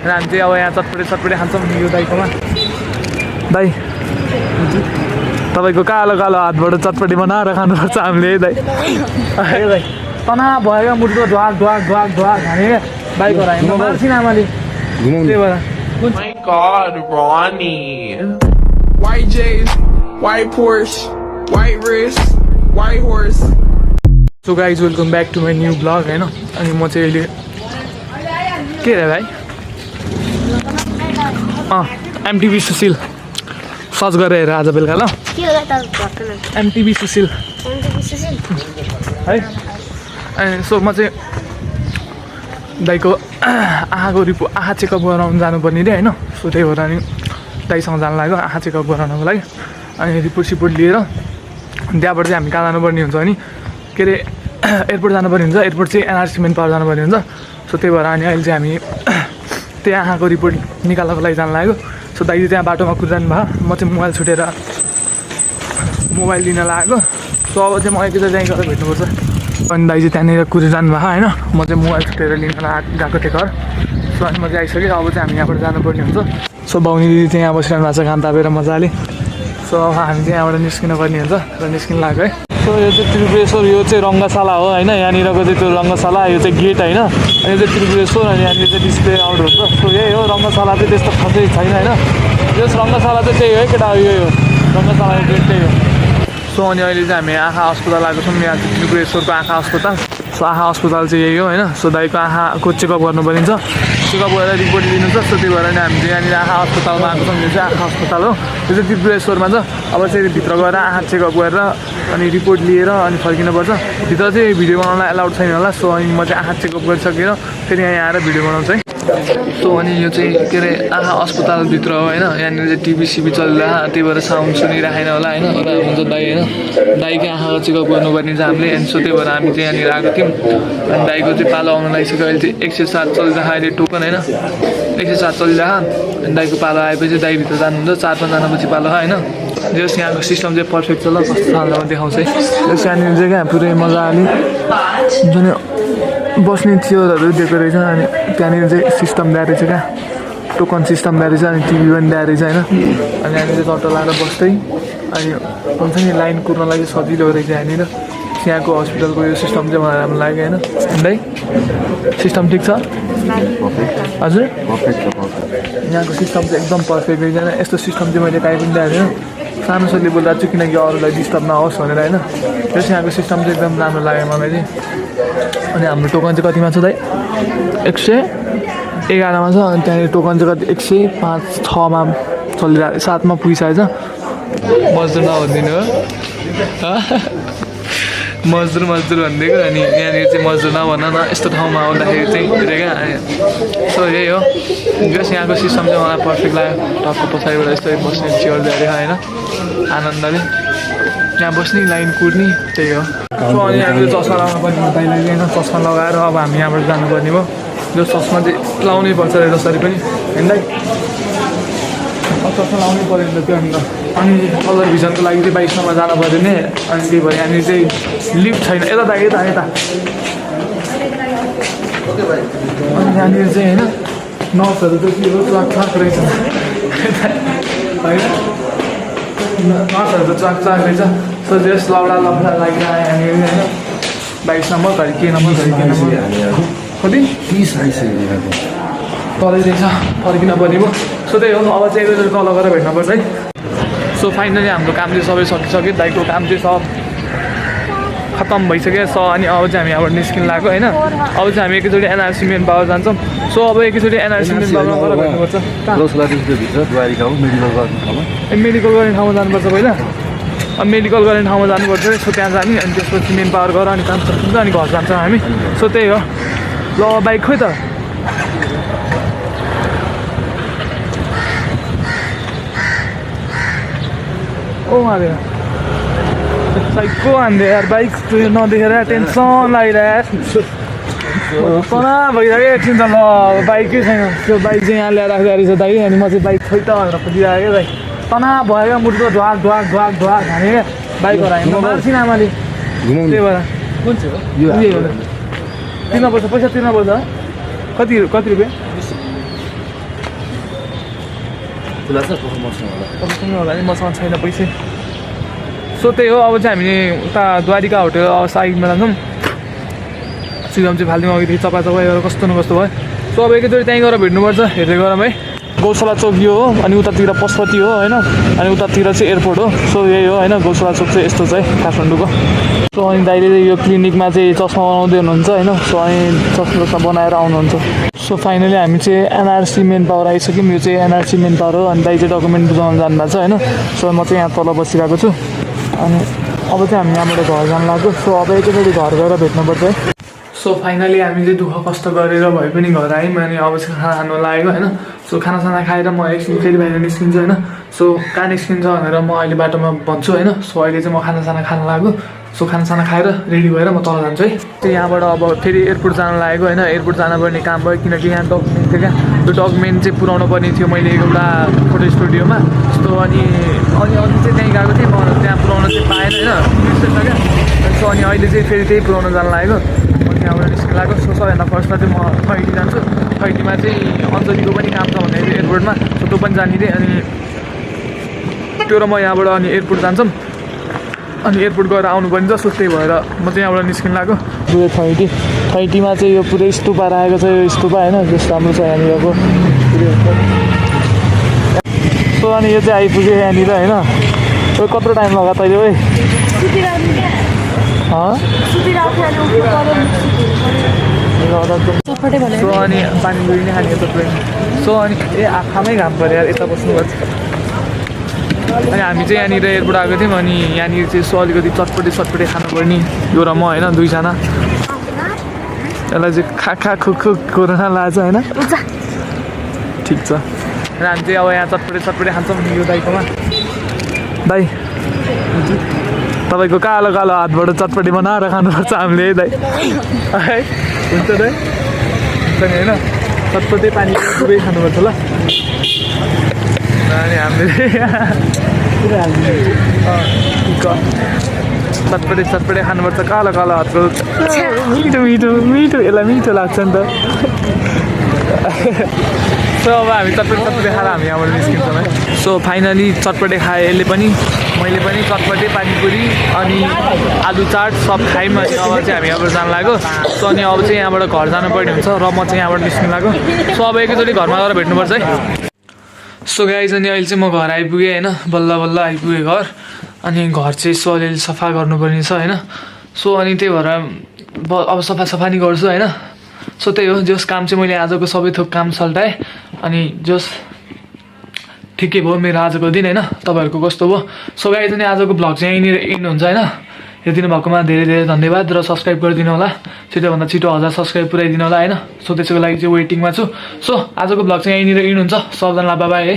हामी चाहिँ अब यहाँ चटपटे खान्छौँ यो दाइकोमा। दाइ तपाईँको कालो हातबाट चटपटी बनाएर खानुपर्छ हामीले है दाइ। दाइ तना भयो मुटुको ढुवाक खाने क्या दाइको राइमा मार्छिन् आमाले त्यही भएर। My God, Ronnie. White J's, white Porsche, white wrist, white horse. So guys, welcome back to my new vlog हैन। अनि म चाहिँ अहिले के रे भाइ एमटिभी सुशील सर्च गरेर हेर आज बेलुका ल। एमटिभी सुशील है। अनि सो म चाहिँ दाइको आँखा चेकअप गराउनु जानुपर्ने रे होइन। सो त्यही भएर अनि दाइसँग जानु लाग्यो आँखा चेकअप गराउनको लागि। अनि रिपोर्ट लिएर त्यहाँबाट चाहिँ हामी कहाँ जानुपर्ने हुन्छ अनि के अरे एयरपोर्ट जानुपर्ने हुन्छ। एयरपोर्ट चाहिँ एनआरसी मेन पावर जानुपर्ने हुन्छ। सो त्यही भएर अनि अहिले चाहिँ हामी त्यहाँ आँखाको रिपोर्ट निकाल्नको लागि जानु लाग्यो। सो दाइ त्यहाँ बाटोमा कुदिरहनु भयो। म चाहिँ मोबाइल छुटेर मोबाइल लिन लागेको। सो अब चाहिँ म एकैचोटि त्यहीँ गएर भेट्नुपर्छ। अनि दाइ चाहिँ त्यहाँनिर कुदिरहनु भयो होइन। म चाहिँ मोबाइल छुटेर लिन गएको थिएँ घर। सो अनि म चाहिँ आइसकेँ। अब चाहिँ हामी यहाँबाट जानुपर्ने हुन्छ। सो बाहुनी दिदी चाहिँ यहाँ बसिरहनु भएको छ घाम तापेर मजाले। सो अब हामी चाहिँ यहाँबाट निस्किनु पर्ने हुन्छ र निस्किनु लाग्यो है। सो यो चाहिँ त्रिपुरेश्वर यो चाहिँ रङ्गशाला हो होइन। यहाँनिरको चाहिँ त्यो रङ्गशाला यो चाहिँ गेट होइन। अनि यो चाहिँ त्रिपुरेश्वर अनि यहाँनिर चाहिँ डिस्प्ले आउट हुन्छ। सो यही हो रङ्गशाला चाहिँ त्यस्तो खासै छैन होइन। यस रङ्गशाला चाहिँ त्यही हो है केटा यही हो रङ्गशाला गेट त्यही हो। सो अनि अहिले चाहिँ हामी आँखा अस्पताल आएको छौँ। यहाँ चाहिँ त्रिपुरेश्वरको आँखा अस्पताल। सो आँखा अस्पताल चाहिँ यही हो होइन। सो दाइको आँखाको चेकअप गर्नु परिन्छ। चेकअप गरेर रिपोर्ट लिनु छ। सो त्यही भएर नि हामी चाहिँ यहाँनिर आँखा अस्पतालमा आएको छौँ। यो चाहिँ आँखा अस्पताल हो। यो चाहिँ त्रिपुरेश्वरमा छ। अब चाहिँ भित्र गएर आँखा चेकअप गरेर अनि रिपोर्ट लिएर अनि फर्किनुपर्छ। भित्र चाहिँ भिडियो बनाउन एलाउड छैन होला। सो अनि म चाहिँ आँखा चेकअप गरिसकेर फेरि यहाँ आएर भिडियो बनाउँछु है। सो अनि यो चाहिँ के अरे आँखा अस्पतालभित्र हो होइन। यहाँनिर चाहिँ टिभी चलिरहेको त्यही भएर साउन्ड सुनिराखेन होला होइन। एउटा हुन्छ दाइ होइन। दाइकै आँखाको चेकअप गर्नुपर्ने छ हामीले। अनि सो त्यही भएर हामी चाहिँ यहाँनिर आएको थियौँ। अनि दाइको चाहिँ पालो आउनु लागिसक्यो। अहिले चाहिँ 107 चलिरहेको अहिले टोकन होइन 107 चलिरहेको। अनि दाइको पालो आएपछि दाइभित्र जानुहुन्छ 4-5 जनापछि पालो होइन। जस यहाँको सिस्टम चाहिँ पर्फेक्ट छ ल। कस्तो खालको देखाउँछ है। जस यहाँनिर चाहिँ क्या पुरै मजाले जुन बस्ने चेयरहरू दिएको रहेछ। अनि त्यहाँनिर चाहिँ सिस्टम दिएको रहेछ क्या टोकन सिस्टम दिएको रहेछ। अनि टिभी पनि दिएको रहेछ होइन। अनि यहाँनिर चट्टा लगाएर बस्दै अनि हुन्छ नि लाइन कुर्न लागि सजिलो रहेछ यहाँनिर। यहाँको हस्पिटलको यो सिस्टम चाहिँ मलाई राम्रो लाग्यो होइन। दाइ सिस्टम ठिक छ हजुर। यहाँको सिस्टम चाहिँ एकदम पर्फेक्ट रहेछ होइन। यस्तो सिस्टम चाहिँ मैले काहीँ पनि देखाएको थिएन। सानो सोले बोलिरहेको छु किनकि अरूलाई डिस्टर्ब नहोस् भनेर होइन। त्यस यहाँको सिस्टम चाहिँ एकदम राम्रो लाग्यो मलाई चाहिँ। अनि हाम्रो टोकन चाहिँ कतिमा छ दाइ 111मा छ। अनि त्यहाँनिर टोकन चाहिँ कति 105-6मा चलिरहेको 7मा पुगिसकेको छ। मजदुर नभनिदिनु हो मजदुर भनिदिएको। अनि यहाँनिर चाहिँ मजदुर नभन न यस्तो ठाउँमा आउँदाखेरि चाहिँ क्या। सो यही हो जस यहाँको सिस्टम चाहिँ मलाई पर्फेक्ट लाग्यो। टक्क पछाडिबाट यस्तो बस्ने चेयर दिएर होइन आनन्दले यहाँ बस्ने लाइन कुर्ने त्यही हो। सो अनि हामीले चस्मा लगाउनु पर्ने दाइलाई होइन। चस्मा लगाएर अब हामी यहाँबाट जानुपर्ने भयो। जो चस्मा चाहिँ लाउनै पर्छ अरे जसरी पनि होइन दाइ। चस्मा लाउनै पऱ्यो नि त त्यो अन्त। अनि कलर भिजनको लागि चाहिँ 22मा जानु पऱ्यो नि। अनि त्यही भएर यहाँनिर चाहिँ लिफ्ट छैन। यता दाइ यता अनि यहाँनिर चाहिँ होइन नर्सहरू चाहिँ के हो चाक रहेछ होइन। नर्सहरू त चाक रहेछ। सो जस लौडा लफडा लागिरह्यो यहाँनिर होइन। 22 नम्बर घरि के नम्बर कति 30 आइसक्यो तलै रहेछ फर्किन पर्ने भयो। सो त्यही हो अब चाहिँ एकैचोटि तल गएर भेट्नुपर्छ है। सो फाइनली हाम्रो काम चाहिँ सबै सकिसक्यो। दाइको काम चाहिँ सब खत्तम भइसक्यो। सो अनि अब चाहिँ हामी यहाँबाट निस्किनु लाग्यो होइन। अब चाहिँ हामी एकैचोटि एनआरसी मेन पावर जान्छौँ। सो अब एकैचोटि एनआरसी मेन पावरमा गएर भेट्नुपर्छ। मेडिकल गर्ने ठाउँमा जानुपर्छ पहिला। अब मेडिकल गर्ने ठाउँमा जानुपर्छ। सो त्यहाँ जाने अनि त्यसपछि मेन पावर गरेर अनि काम सकिन्छ अनि घर जान्छौँ हामी। सो त्यही हो ल बाइक खोइ त ओ मारे बाइक को हान्दे यार। बाइक नदेखेर टेन्सन लागिरहेको तना भइरहेको एकछिन त ल बाइकै छैन। त्यो बाइक चाहिँ यहाँ ल्याएर राख्दै रहेछ दाइ। अनि म चाहिँ बाइक खोइ त भनेर खोजिरहेको क्या दाइ। तना भयो क्या मुटुको ढुवाक खाने क्या बाइक हरायो। म मार्छिन् आमाले त्यही भएर कुन चाहिँ हो तिर्नुपर्छ पैसा तिर्नुपर्छ। कति रुपियाँ खुला छ कोही मसँग होला तपाईँसँग होला नि मसँग छैन पैसा सो त्यही हो अब चाहिँ हामीले उता द्वारिका होटेल अब साइडमा जान्छौँ सिधम चाहिँ फाल्दिउँ अघिदेखि चपा गरेर कस्तो न कस्तो भयो सो अब एकैचोटि त्यहीँ गएर भेट्नुपर्छ हेर्दै गरौँ है गौशाला चोक यो हो अनि उतातिर पशुपति हो होइन अनि उतातिर चाहिँ एयरपोर्ट हो सो यही हो होइन गौशाला चोक चाहिँ यस्तो चाहिँ काठमाडौँको सो अनि दाइले यो क्लिनिकमा चाहिँ चस्मा बनाउँदै हुनुहुन्छ होइन सो अनि चस्मा बनाएर आउनुहुन्छ सो फाइनली हामी चाहिँ एनआरसी मेन पावर आइसक्यौँ यो चाहिँ एनआरसी मेन पावर हो अनि दाइ चाहिँ डकुमेन्ट बुझाउनु जानुभएको छ होइन सो म चाहिँ यहाँ तल बसिरहेको छु अनि अब चाहिँ हामी यहाँबाट घर जानु लाग्यो सो अब एकैचोटि घर गएर भेट्नुपर्छ है सो फाइनली हामी चाहिँ दुःख कष्ट गरेर भए पनि घर आयौँ अनि अब चाहिँ खाना खानु लाग्यो होइन सो खानासाना खाएर म एकछिन फेरि बाहिर निस्किन्छु होइन सो कहाँ निस्किन्छ भनेर म अहिले बाटोमा भन्छु होइन सो अहिले चाहिँ म खानासाना खानु लाग्यो सो खानासाना खाएर रेडी भएर म तल जान्छु है त्यो यहाँबाट अब फेरि एयरपोर्ट जानु लागेको होइन एयरपोर्ट जानुपर्ने काम भयो किनकि यहाँ डकुमेन्ट थियो क्या त्यो डकुमेन्ट चाहिँ पुऱ्याउनु पर्ने थियो मैले एउटा फोटो स्टुडियोमा यस्तो अनि अघि चाहिँ त्यहीँ गएको थिएँ म त्यहाँ पुऱ्याउन चाहिँ पाएन होइन बिर्सेछ क्या सो अनि अहिले चाहिँ फेरि त्यही पुऱ्याउन जानु लागेको त्यहाँबाट निस्किनु लाग्यो सो सबैभन्दा फर्स्टमा चाहिँ म खैटी जान्छु खैटीमा चाहिँ अञ्जलीको पनि काम छ भने एयरपोर्टमा सो त्यो पनि जानिदिएँ अनि त्यो र म यहाँबाट अनि एयरपोर्ट जान्छौँ अनि एयरपोर्ट गएर आउनुपर्ने छ सो त्यही भएर म चाहिँ यहाँबाट निस्किनु लाग्यो यो खैटीमा चाहिँ यो पुरै स्तुपा राखेको छ यो स्तुपा होइन जस्तो राम्रो छ यहाँनिरको सो अनि यो चाहिँ आइपुग्यो यहाँनिर होइन यो कत्रो टाइम लगायो तैँले ओइ सो अनि पानी गुडी नै खाने सो अनि आँखामै घाम पऱ्यो यार यता बस्नुपर्छ अनि हामी चाहिँ यहाँनिर एयरपोर्ट आएको थियौँ अनि यहाँनिर चाहिँ यसो अलिकति चटपटे खानुपर्ने यो र म होइन दुईजना यसलाई चाहिँ खा खुखु कोरोना लाग्छ होइन ठिक छ र हामी चाहिँ अब यहाँ चटपटे खान्छौँ यो दाइकोमा दाइ तपाईँको कालो हातबाट चटपटी बनाएर खानुपर्छ हामीले है दाइ है हुन्छ दाइ होइन चटपटे पानी दुवै खानुपर्छ ल अनि हामीले चटपटे खानुपर्छ कालो हातको मिठो यसलाई मिठो लाग्छ नि त सो अब हामी चटपटे खाएर हामी यहाँबाट निस्किन्छौँ है सो फाइनली चटपटे खाएँ यसले पनि मैले पनि चटपटे पानीपुरी अनि आलु चाट सब खायौँ अनि अब चाहिँ हामी यहाँबाट जानु लाग्यो सो अनि अब चाहिँ यहाँबाट घर जानुपर्ने हुन्छ र म चाहिँ यहाँबाट निस्किनु लाग्यो सो अब एकैचोटि घरमा गएर भेट्नुपर्छ है सो गाइज अनि अहिले चाहिँ म घर आइपुगेँ होइन बल्ल आइपुगेँ घर अनि घर चाहिँ यसो अलिअलि सफा गर्नुपर्ने छ होइन सो अनि त्यही भएर अब सफा नि गर्छु होइन सो त्यही हो जस काम चाहिँ मैले आजको सबै थोक काम सल्टाएँ अनि जस ठिकै भयो मेरो आजको दिन होइन तपाईँहरूको कस्तो भयो सो गाइज अनि आजको भ्लग चाहिँ यहीँनिर एन्ड हुन्छ होइन हेरिदिनु भएकोमा धेरै धन्यवाद र सब्सक्राइब गरिदिनु होला छिटोभन्दा छिटो 1000 सब्सक्राइब पुऱ्याइदिनु होला होइन सो त्यसको लागि चाहिँ वेटिङमा छु सो आजको भ्लग चाहिँ यहीँनिर एन्ड हुन्छ सबजनालाई बाई बाई है